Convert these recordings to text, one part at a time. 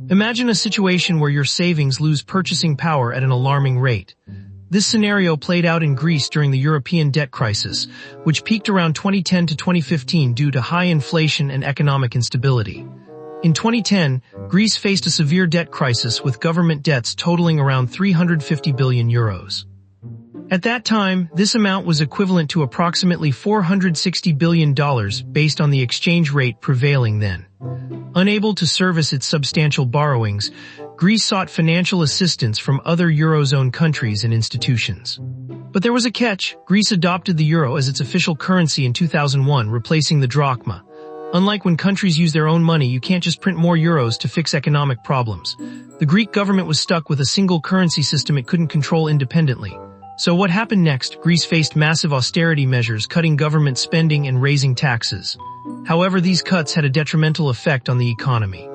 Imagine a situation where your savings lose purchasing power at an alarming rate. This scenario played out in Greece during the European debt crisis, which peaked around 2010 to 2015 due to high inflation and economic instability. In 2010, Greece faced a severe debt crisis with government debts totaling around 350 billion euros. At that time, this amount was equivalent to approximately $460 billion based on the exchange rate prevailing then. Unable to service its substantial borrowings, Greece sought financial assistance from other Eurozone countries and institutions. But there was a catch. Greece adopted the euro as its official currency in 2001, replacing the drachma. Unlike when countries use their own money, you can't just print more euros to fix economic problems. The Greek government was stuck with a single currency system it couldn't control independently. So what happened next? Greece faced massive austerity measures, cutting government spending and raising taxes. However, these cuts had a detrimental effect on the economy.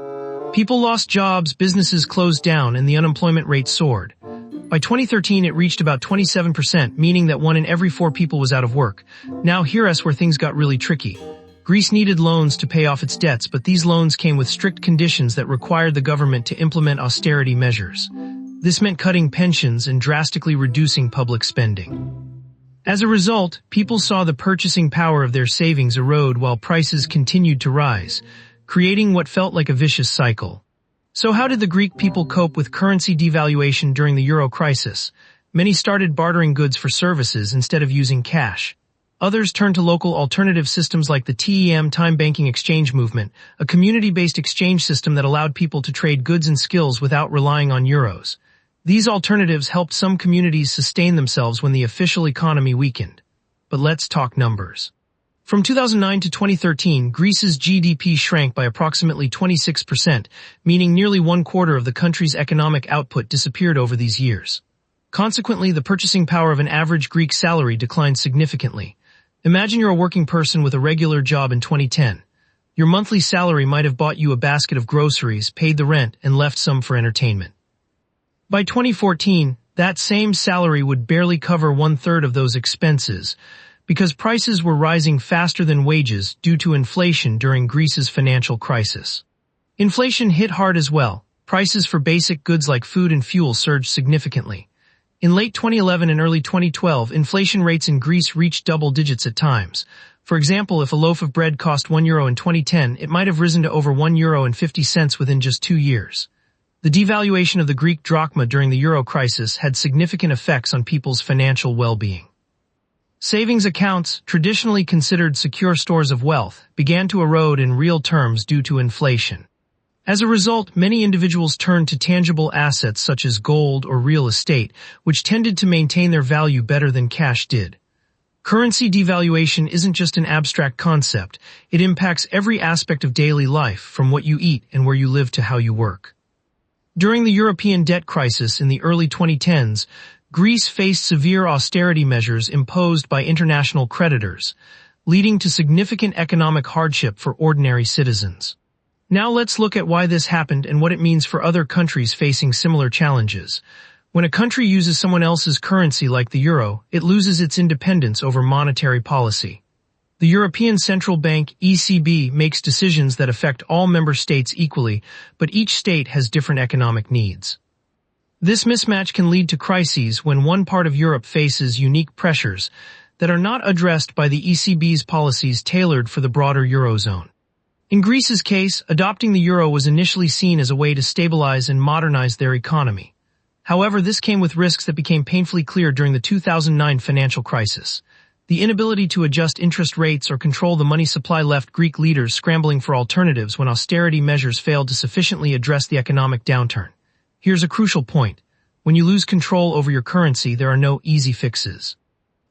People lost jobs, businesses closed down, and the unemployment rate soared. By 2013, it reached about 27%, meaning that 1 in every 4 people was out of work. Now here's where things got really tricky. Greece needed loans to pay off its debts, but these loans came with strict conditions that required the government to implement austerity measures. This meant cutting pensions and drastically reducing public spending. As a result, people saw the purchasing power of their savings erode while prices continued to rise, creating what felt like a vicious cycle. So how did the Greek people cope with currency devaluation during the euro crisis? Many started bartering goods for services instead of using cash. Others turned to local alternative systems like the TEM time banking exchange movement, a community-based exchange system that allowed people to trade goods and skills without relying on euros. These alternatives helped some communities sustain themselves when the official economy weakened. But let's talk numbers. From 2009 to 2013, Greece's GDP shrank by approximately 26%, meaning nearly 1/4 of the country's economic output disappeared over these years. Consequently, the purchasing power of an average Greek salary declined significantly. Imagine you're a working person with a regular job in 2010. Your monthly salary might have bought you a basket of groceries, paid the rent, and left some for entertainment. By 2014, that same salary would barely cover 1/3 of those expenses, because prices were rising faster than wages due to inflation during Greece's financial crisis. Inflation hit hard as well. Prices for basic goods like food and fuel surged significantly. In late 2011 and early 2012, inflation rates in Greece reached double digits at times. For example, if a loaf of bread cost €1 in 2010, it might have risen to over €1.50 within just 2 years. The devaluation of the Greek drachma during the euro crisis had significant effects on people's financial well-being. Savings accounts, traditionally considered secure stores of wealth, began to erode in real terms due to inflation. As a result, many individuals turned to tangible assets such as gold or real estate, which tended to maintain their value better than cash did. Currency devaluation isn't just an abstract concept. It impacts every aspect of daily life, from what you eat and where you live to how you work. During the European debt crisis in the early 2010s, Greece faced severe austerity measures imposed by international creditors, leading to significant economic hardship for ordinary citizens. Now let's look at why this happened and what it means for other countries facing similar challenges. When a country uses someone else's currency like the euro, it loses its independence over monetary policy. The European Central Bank, ECB, makes decisions that affect all member states equally, but each state has different economic needs. This mismatch can lead to crises when one part of Europe faces unique pressures that are not addressed by the ECB's policies tailored for the broader Eurozone. In Greece's case, adopting the euro was initially seen as a way to stabilize and modernize their economy. However, this came with risks that became painfully clear during the 2009 financial crisis. The inability to adjust interest rates or control the money supply left Greek leaders scrambling for alternatives when austerity measures failed to sufficiently address the economic downturn. Here's a crucial point. When you lose control over your currency, there are no easy fixes.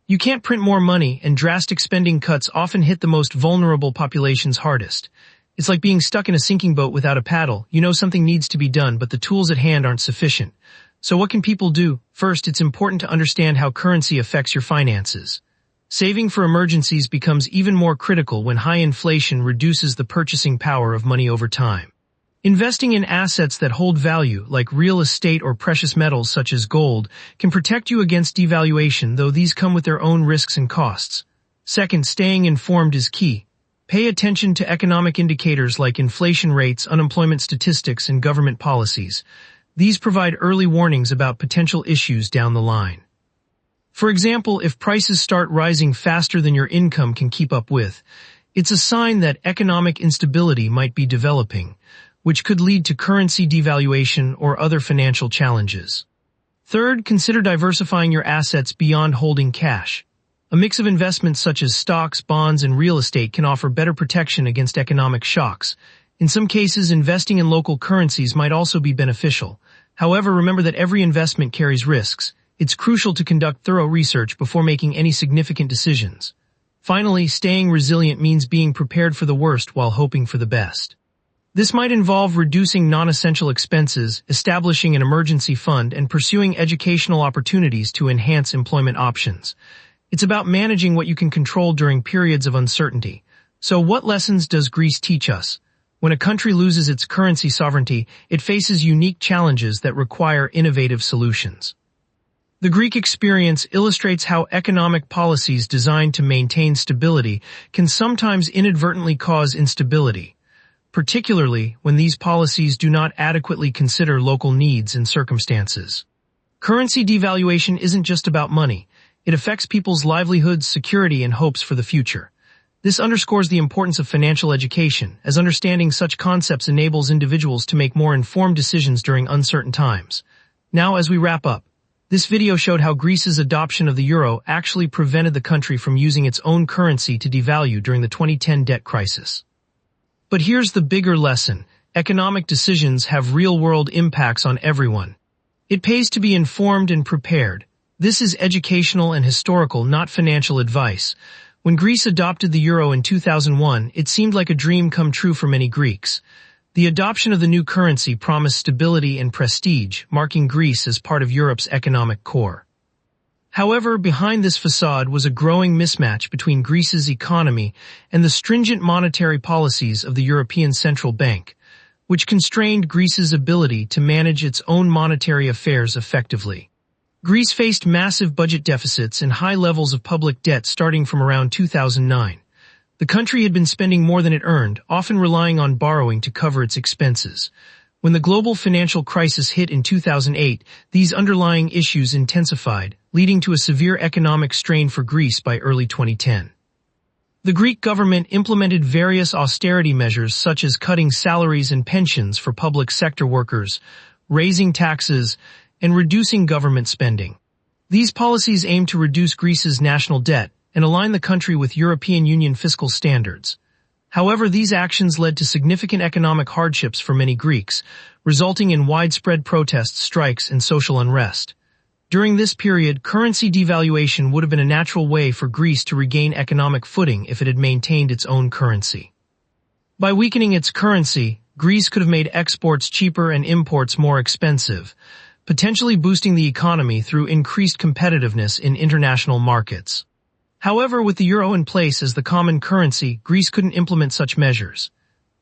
You can't print more money, and drastic spending cuts often hit the most vulnerable populations hardest. It's like being stuck in a sinking boat without a paddle. You know something needs to be done, but the tools at hand aren't sufficient. So what can people do? First, it's important to understand how currency affects your finances. Saving for emergencies becomes even more critical when high inflation reduces the purchasing power of money over time. Investing in assets that hold value, like real estate or precious metals such as gold, can protect you against devaluation, though these come with their own risks and costs. Second, staying informed is key. Pay attention to economic indicators like inflation rates, unemployment statistics, and government policies. These provide early warnings about potential issues down the line. For example, if prices start rising faster than your income can keep up with, it's a sign that economic instability might be developing, which could lead to currency devaluation or other financial challenges. Third, consider diversifying your assets beyond holding cash. A mix of investments such as stocks, bonds, and real estate can offer better protection against economic shocks. In some cases, investing in local currencies might also be beneficial. However, remember that every investment carries risks. It's crucial to conduct thorough research before making any significant decisions. Finally, staying resilient means being prepared for the worst while hoping for the best. This might involve reducing non-essential expenses, establishing an emergency fund, and pursuing educational opportunities to enhance employment options. It's about managing what you can control during periods of uncertainty. So what lessons does Greece teach us? When a country loses its currency sovereignty, it faces unique challenges that require innovative solutions. The Greek experience illustrates how economic policies designed to maintain stability can sometimes inadvertently cause instability, particularly when these policies do not adequately consider local needs and circumstances. Currency devaluation isn't just about money. It affects people's livelihoods, security, and hopes for the future. This underscores the importance of financial education, as understanding such concepts enables individuals to make more informed decisions during uncertain times. Now, as we wrap up, this video showed how Greece's adoption of the euro actually prevented the country from using its own currency to devalue during the 2010 debt crisis. But here's the bigger lesson. Economic decisions have real-world impacts on everyone. It pays to be informed and prepared. This is educational and historical, not financial advice. When Greece adopted the euro in 2001, it seemed like a dream come true for many Greeks. The adoption of the new currency promised stability and prestige, marking Greece as part of Europe's economic core. However, behind this facade was a growing mismatch between Greece's economy and the stringent monetary policies of the European Central Bank, which constrained Greece's ability to manage its own monetary affairs effectively. Greece faced massive budget deficits and high levels of public debt starting from around 2009. The country had been spending more than it earned, often relying on borrowing to cover its expenses. When the global financial crisis hit in 2008, these underlying issues intensified, leading to a severe economic strain for Greece by early 2010. The Greek government implemented various austerity measures such as cutting salaries and pensions for public sector workers, raising taxes, and reducing government spending. These policies aimed to reduce Greece's national debt and align the country with European Union fiscal standards. However, these actions led to significant economic hardships for many Greeks, resulting in widespread protests, strikes, and social unrest. During this period, currency devaluation would have been a natural way for Greece to regain economic footing if it had maintained its own currency. By weakening its currency, Greece could have made exports cheaper and imports more expensive, potentially boosting the economy through increased competitiveness in international markets. However, with the euro in place as the common currency, Greece couldn't implement such measures.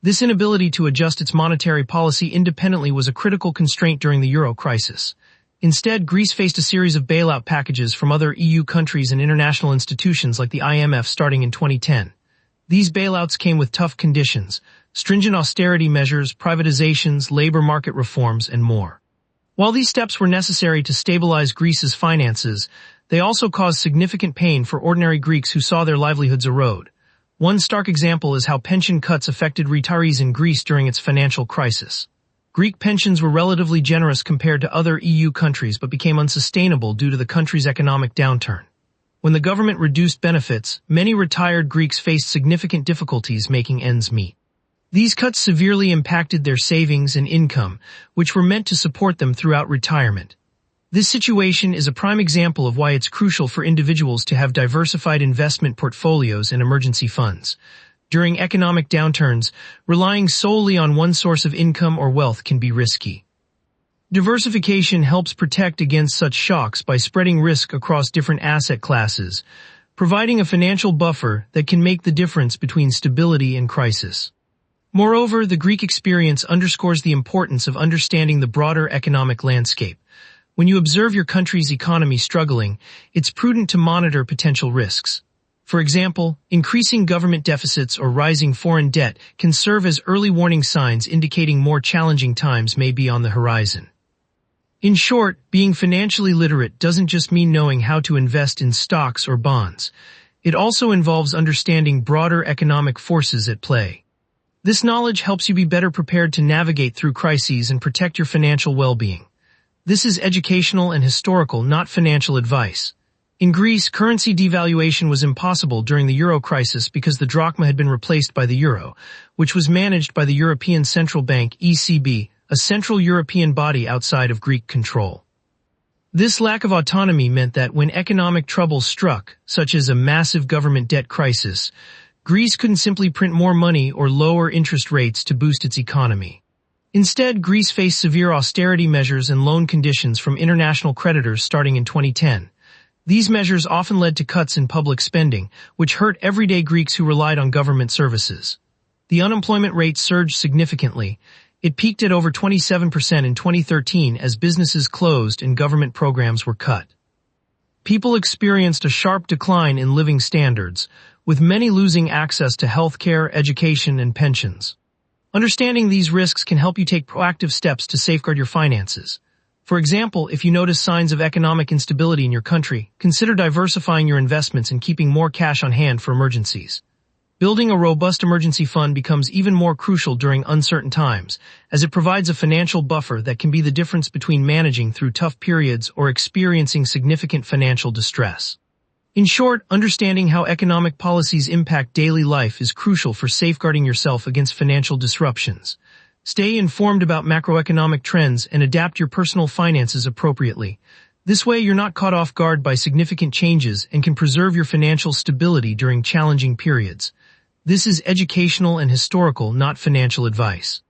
This inability to adjust its monetary policy independently was a critical constraint during the euro crisis. Instead, Greece faced a series of bailout packages from other EU countries and international institutions like the IMF starting in 2010. These bailouts came with tough conditions, stringent austerity measures, privatizations, labor market reforms, and more. While these steps were necessary to stabilize Greece's finances, they also caused significant pain for ordinary Greeks who saw their livelihoods erode. One stark example is how pension cuts affected retirees in Greece during its financial crisis. Greek pensions were relatively generous compared to other EU countries but became unsustainable due to the country's economic downturn. When the government reduced benefits, many retired Greeks faced significant difficulties making ends meet. These cuts severely impacted their savings and income, which were meant to support them throughout retirement. This situation is a prime example of why it's crucial for individuals to have diversified investment portfolios and emergency funds. During economic downturns, relying solely on one source of income or wealth can be risky. Diversification helps protect against such shocks by spreading risk across different asset classes, providing a financial buffer that can make the difference between stability and crisis. Moreover, the Greek experience underscores the importance of understanding the broader economic landscape. When you observe your country's economy struggling, it's prudent to monitor potential risks. For example, increasing government deficits or rising foreign debt can serve as early warning signs indicating more challenging times may be on the horizon. In short, being financially literate doesn't just mean knowing how to invest in stocks or bonds. It also involves understanding broader economic forces at play. This knowledge helps you be better prepared to navigate through crises and protect your financial well-being. This is educational and historical, not financial advice. In Greece, currency devaluation was impossible during the euro crisis because the drachma had been replaced by the euro, which was managed by the European Central Bank (ECB), a central European body outside of Greek control. This lack of autonomy meant that when economic troubles struck, such as a massive government debt crisis, Greece couldn't simply print more money or lower interest rates to boost its economy. Instead, Greece faced severe austerity measures and loan conditions from international creditors starting in 2010. These measures often led to cuts in public spending, which hurt everyday Greeks who relied on government services. The unemployment rate surged significantly. It peaked at over 27% in 2013 as businesses closed and government programs were cut. People experienced a sharp decline in living standards, with many losing access to healthcare, education, and pensions. Understanding these risks can help you take proactive steps to safeguard your finances. For example, if you notice signs of economic instability in your country, consider diversifying your investments and keeping more cash on hand for emergencies. Building a robust emergency fund becomes even more crucial during uncertain times, as it provides a financial buffer that can be the difference between managing through tough periods or experiencing significant financial distress. In short, understanding how economic policies impact daily life is crucial for safeguarding yourself against financial disruptions. Stay informed about macroeconomic trends and adapt your personal finances appropriately. This way, you're not caught off guard by significant changes and can preserve your financial stability during challenging periods. This is educational and historical, not financial advice.